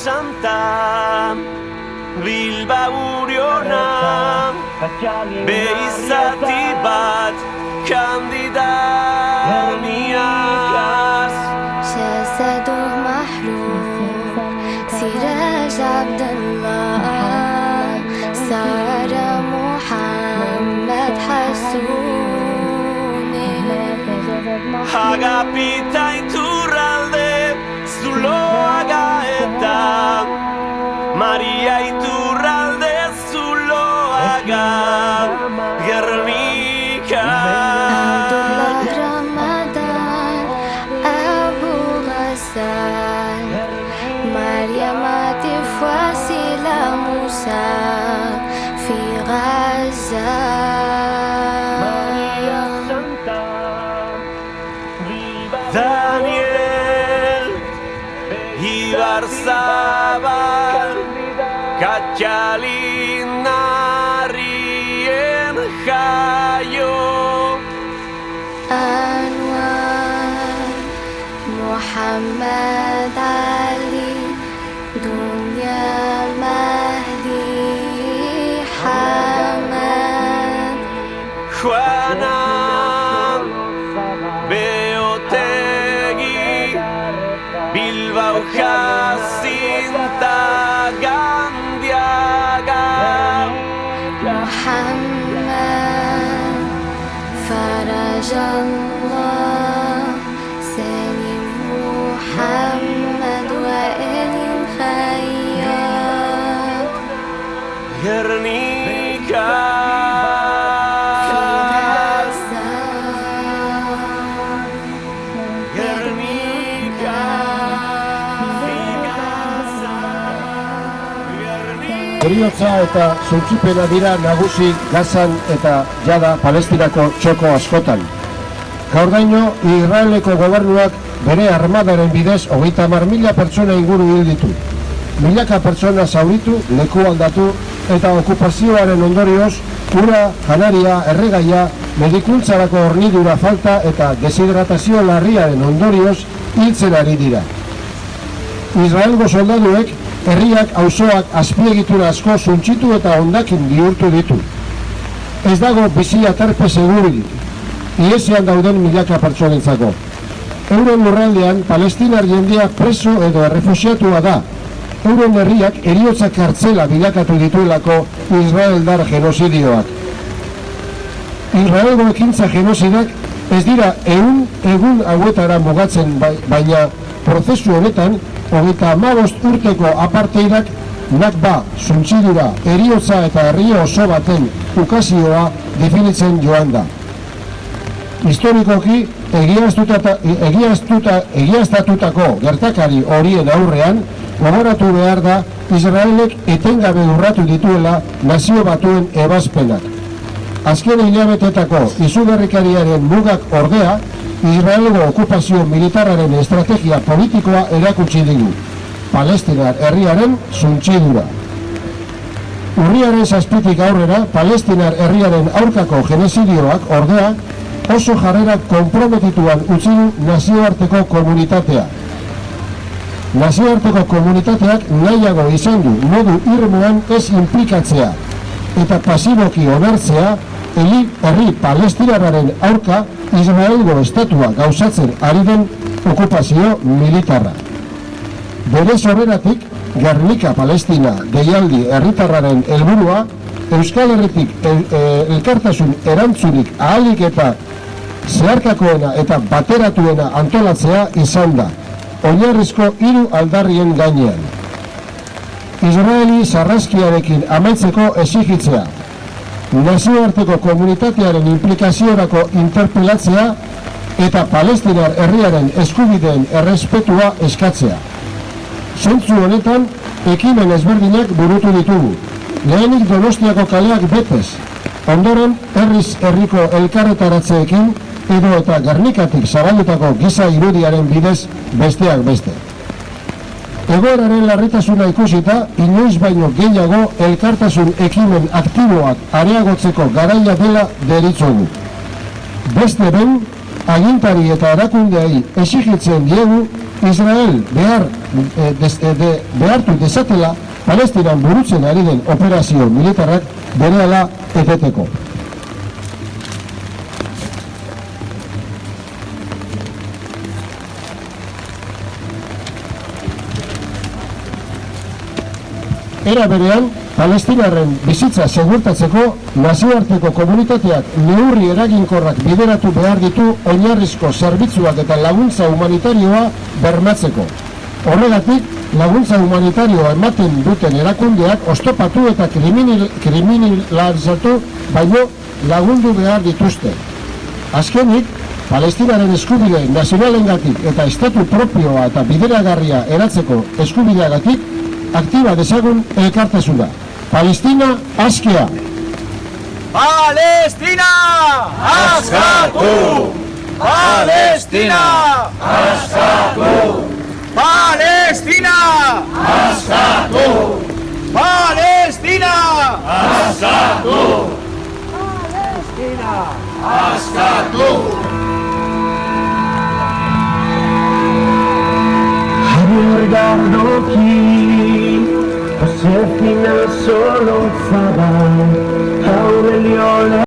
Santa Bilbauriona Beizati bat Candidanias جسده محروق سراج عبد الله صار محمد حسوني Agapita iturralde zuloaga eta Maria iturralde zuloaga Gernika Abdullah Ramadan Abu Ghassan مريم تفاصيل موسى في غزة Daniel Ibarzabal Katxalinarrien jaio أنوار محمد علي دنيا مهدي حمد Juana Beotegi Bilbao Jacinta Gandiaga محمد فرج الله سامي محمد وآل الخياط Guernica في غزة Guernica في Gaza Heriotza eta suntsipena dira nagusi Gazan eta jada Palestinako txoko askotan. Gaurdaino, Israeleko gobernuak bere armadaren bidez 30.000 pertsona inguru hil ditu. Milaka pertsona zauritu, leku aldatu eta okupazioaren ondorioz, ura, janaria, erregaia, medikuntzarako hornidura falta eta deshidratazio larriaren ondorioz hiltzen ari dira. Israelgo soldaduek herriak auzoak azpiegitura asko suntsitu eta hondakin bihurtu ditu. Ez dago bizi aterpe segururik, ihesean dauden milaka pertsonentzako. Euren lurraldean palestinar jendea preso edo errefuxiatua da. Euren herriak heriotza kartzela bilakatu dituelako israeldar genozidioak. Israelgo ekintza genozidak ez dira egun hauetara mugatzen baina prozesu honetan 35 urteko apartheidak Nakba, suntzidura, heriotza eta herria oso baten ukazioa definitzen joan da. Historikoki egiaztatutako gertakari horien aurrean gogoratu behar da Israelek etengabe urratu dituela nazio batuen ebazpenak. Azken hilabetetako izugarrikariaren mugak ordea, Israelgo okupazio militarraren estrategia politikoa erakutsi digu. Palestinar herriaren suntzidura. Urriaren 7tik aurrera, Palestinar herriaren aurkako genozidioak ordea oso jarrera konprometituan utzi du nazioarteko komunitatea. Nazioarteko komunitateak nahiago izan du modu irmoan ez inplikatzea eta pasiboki onartzea herri palestinarraren aurka Israelgo estatua gauzatzen ari den okupazio militarra. Bere sorreratik, Gernika Palestina deialdi herritarraren helburua Euskal Herritik elkartasun erantzunik ahalik eta zeharkakoena eta bateratuena antolatzea izan da, oinarrizko 3 aldarrien gainean. Israeli sarraskiarekin amaitzeko exigitzea, nazioarteko komunitatearen implikaziorako interpelatzea eta palestinar herriaren eskubideen errespetua eskatzea. Zentzu honetan, ekimen ezberdinak burutu ditugu. Lehenik Donostiako kaleak betez, ondoren herriz herriko elkarretaratzeekin edo eta Gernikatik zabaldutako giza irudiaren bidez besteak beste. Egoeraren larritasuna ikusita, inoiz baino gehiago elkartasun ekimen aktiboak areagotzeko garaia dela deritzogu. Beste ben, agintari eta erakundeei exigitzen diegu Israel behartu dezatela Palestinan burutzen ari den operazio militarrak berehala eteteko. Era berean, palestinarren bizitza segurtatzeko nazioarteko komunitateak neurri eraginkorrak bideratu behar ditu oinarrizko zerbitzuak eta laguntza humanitarioa bermatzeko. Horregatik, laguntza humanitarioa ematen duten erakundeak oztopatu eta kriminalizatu baino lagundu behar dituzte. Azkenik, Palestinaren eskubide nazionalengatik eta estatu propioa eta bideragarria eratzeko eskubideagatik aktiba dezagun elkartasuna. Palestina askea! Palestina askatu! Palestina askatu! Palestina askatu! Palestina askatu! Palestina askatu! Guardandoki, se fina solo zara, hau